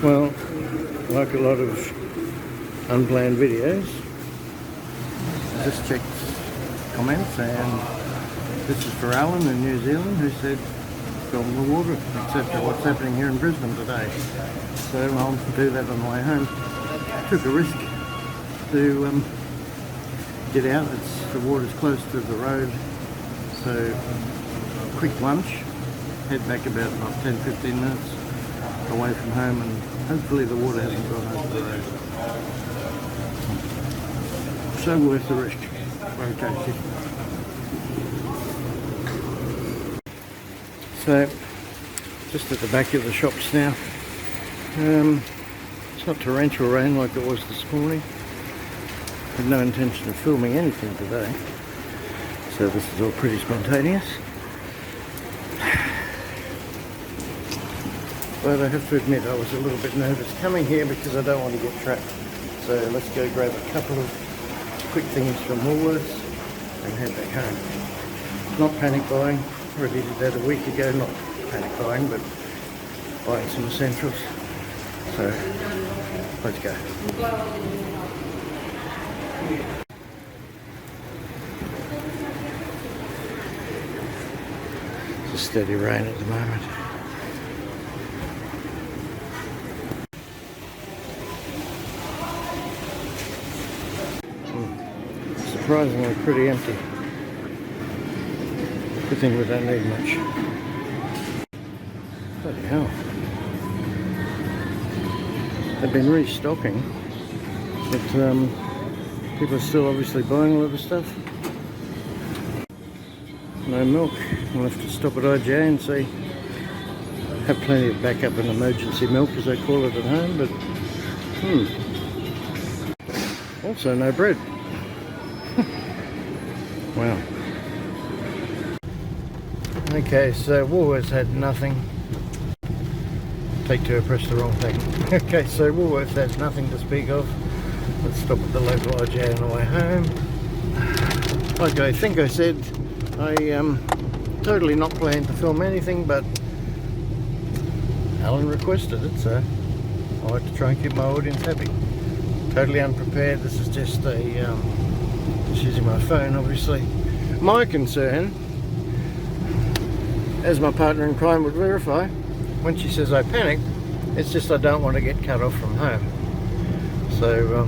Well, like a lot of unplanned videos, I just checked comments, and this is for Alan in New Zealand, who said film the water, etc. What's happening here in Brisbane today. So I'll do that on the way home. Took a risk to get out. The water's close to the road, so quick lunch, head back about 10-15 minutes away from home, and hopefully the water hasn't gone over the road. So worth the risk. Very tasty. So, just at the back of the shops now. It's not torrential rain like it was this morning. I had no intention of filming anything today, so this is all pretty spontaneous. But I have to admit I was a little bit nervous coming here because I don't want to get trapped. So let's go grab a couple of quick things from Woolworths and head back home. Not panic buying. Already did that a week ago. Not panic buying, but buying some essentials. So let's go. It's a steady rain at the moment. Surprisingly pretty empty. Good thing we don't need much. Bloody hell. They've been restocking, but people are still obviously buying a lot of stuff. No milk. We'll have to stop at IGA and see. Have plenty of backup and emergency milk, as they call it at home, but also no bread. Wow. Okay, so Woolworths had nothing. Take two, I pressed the wrong thing. Okay, so Woolworths had nothing to speak of. Let's stop at the local IGA on the way home. Like I think I said, I totally not planning to film anything, but Alan requested it, so I like to try and keep my audience happy. Totally unprepared. This is just a just using my phone, obviously. My concern, as my partner in crime would verify, when she says I panic, it's just I don't want to get cut off from home. So,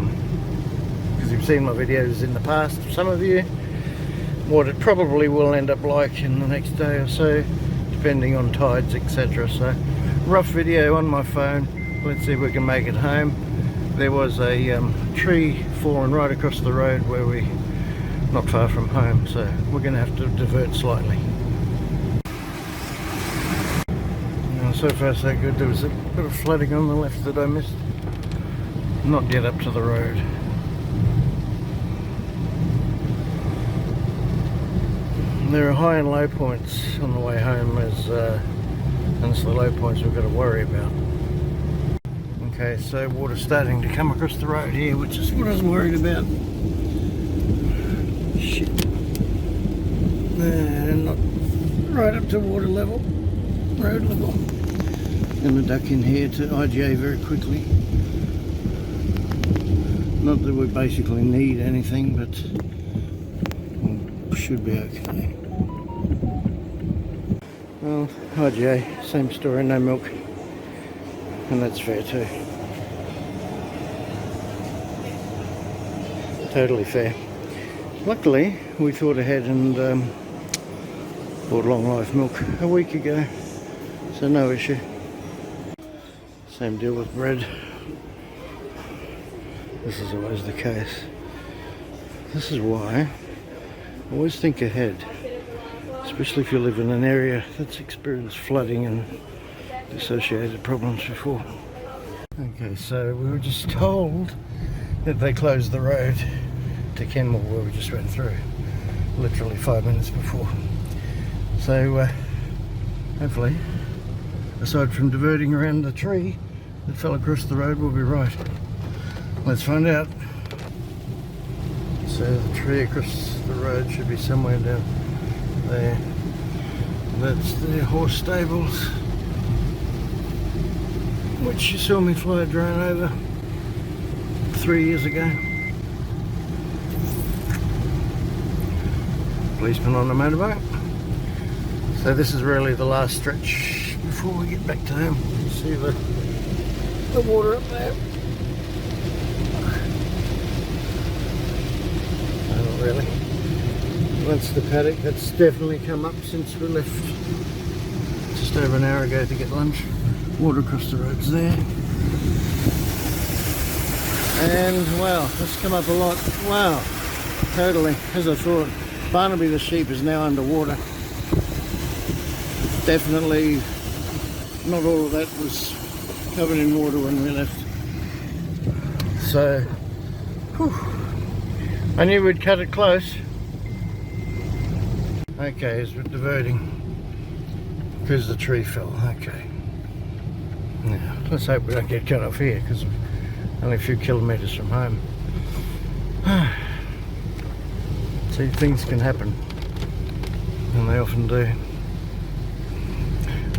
because you've seen my videos in the past, some of you, what it probably will end up like in the next day or so, depending on tides, etc. So, rough video on my phone. Let's see if we can make it home. There was a tree fallen right across the road where we, not far from home, so we're going to have to divert slightly. So far so good. There was a bit of flooding on the left that I missed. Not yet up to the road. There are high and low points on the way home, and it's the low points we've got to worry about. Okay, so water's starting to come across the road here, which is what I was worried about. Shit. And not right up to water level, road level. Going to duck in here to IGA very quickly. Not that we basically need anything, but we should be okay. Well, IGA, same story, no milk. And that's fair too. Totally fair. Luckily, we thought ahead and bought long life milk a week ago, so no issue. Same deal with bread. This is always the case. This is why I always think ahead, especially if you live in an area that's experienced flooding and associated problems before. Okay, so we were just told that they closed the road to Kenmore where we just went through, literally 5 minutes before. So hopefully, aside from diverting around the tree that fell across the road, we'll be right. Let's find out. So the tree across the road should be somewhere down there. That's the horse stables. which you saw me fly a drone over 3 years ago. Policeman on a motorbike. So this is really the last stretch before we get back to home. You see the water up there? No, not really. That's the paddock. That's definitely come up since we left just over an hour ago to get lunch. Water across the roads there. And wow, that's come up a lot. Wow, totally. As I thought, Barnaby the sheep is now underwater. Definitely not all of that was covered in water when we left. So, whew, I knew we'd cut it close. Okay, as we're diverting because the tree fell. Okay. Now, let's hope we don't get cut off here because we're only a few kilometres from home. See, things can happen, and they often do.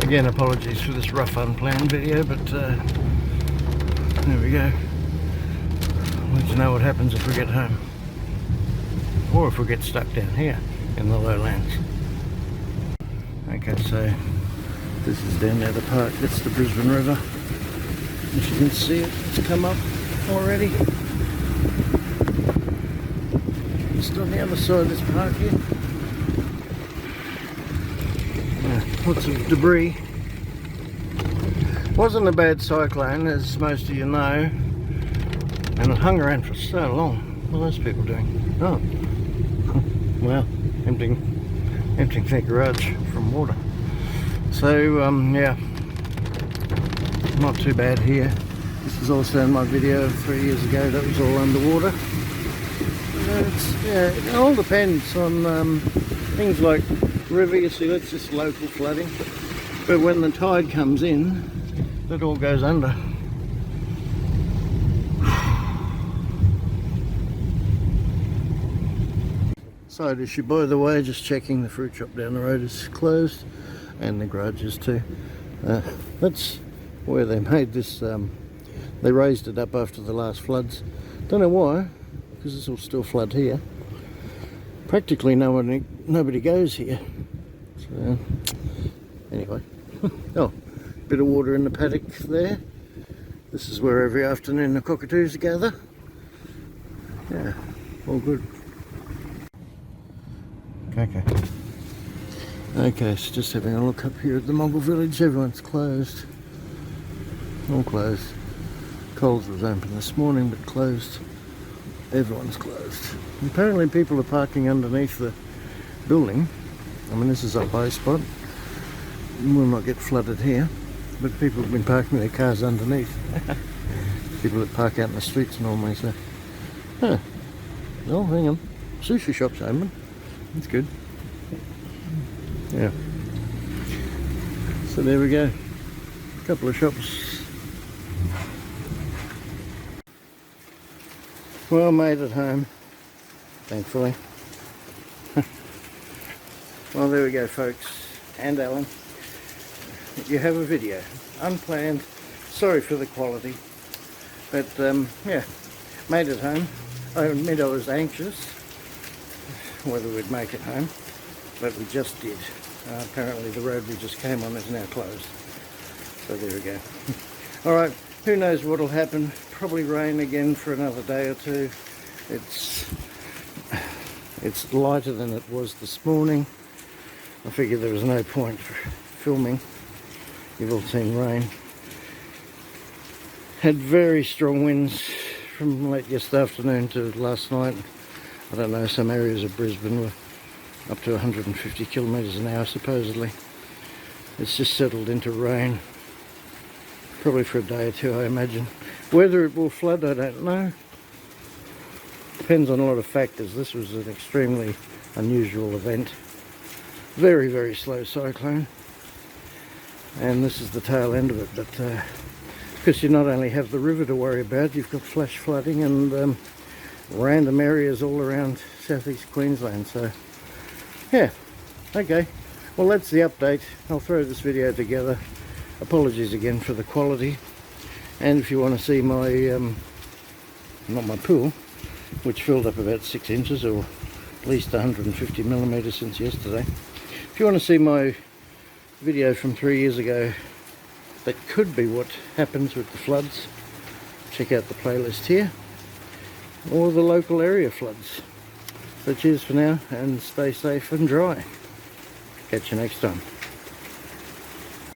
Again, apologies for this rough, unplanned video, but there we go. I'll let you know what happens if we get home, or if we get stuck down here in the lowlands. Okay, so this is down near the park. That's the Brisbane River. As you can see, it's come up already. Just on the other side of this park here. Lots of debris. Wasn't a bad cyclone, as most of you know, and it hung around for so long. What are those people doing? Oh, well, emptying their garage from water. So yeah, not too bad here. This is also in my video of 3 years ago. That was all underwater. Yeah, it all depends on things like river. You see, that's just local flooding, but when the tide comes in, that all goes under. Side issue, by the way, just checking the fruit shop down the road is closed, and the garages too. That's where they made this. They raised it up after the last floods. Don't know why, because this will still flood here. Practically nobody goes here. So anyway, oh, bit of water in the paddock there. This is where every afternoon the cockatoos gather. Yeah, all good. Okay, so just having a look up here at the Moggill village. Everyone's closed. All closed. Coles was open this morning but closed. Everyone's closed. Apparently people are parking underneath the building. I mean, this is a high spot. We'll not get flooded here, but people have been parking their cars underneath. People that park out in the streets normally, so. Huh. Oh, hang on. Sushi shop's open. That's good. Yeah. So there we go. A couple of shops. Well, made it home, thankfully. Well, there we go, folks, and Alan. You have a video, unplanned. Sorry for the quality, but yeah, made it home. I admit I was anxious whether we'd make it home, but we just did. Apparently the road we just came on is now closed. So there we go. All right, who knows what'll happen? Probably rain again for another day or two. It's lighter than it was this morning. I figured there was no point for filming. You've all seen rain. Had very strong winds from late yesterday afternoon to last night. I don't know, some areas of Brisbane were up to 150 kilometres an hour supposedly. It's just settled into rain. Probably for a day or two, I imagine. Whether it will flood, I don't know. Depends on a lot of factors. This was an extremely unusual event. Very, very slow cyclone. And this is the tail end of it. But because you not only have the river to worry about, you've got flash flooding and random areas all around southeast Queensland. So, yeah. Okay. Well, that's the update. I'll throw this video together. Apologies again for the quality. And if you want to see my, not my pool, which filled up about 6 inches or at least 150 millimetres since yesterday. If you want to see my video from 3 years ago, that could be what happens with the floods, check out the playlist here, or the local area floods. So cheers for now, and stay safe and dry. Catch you next time.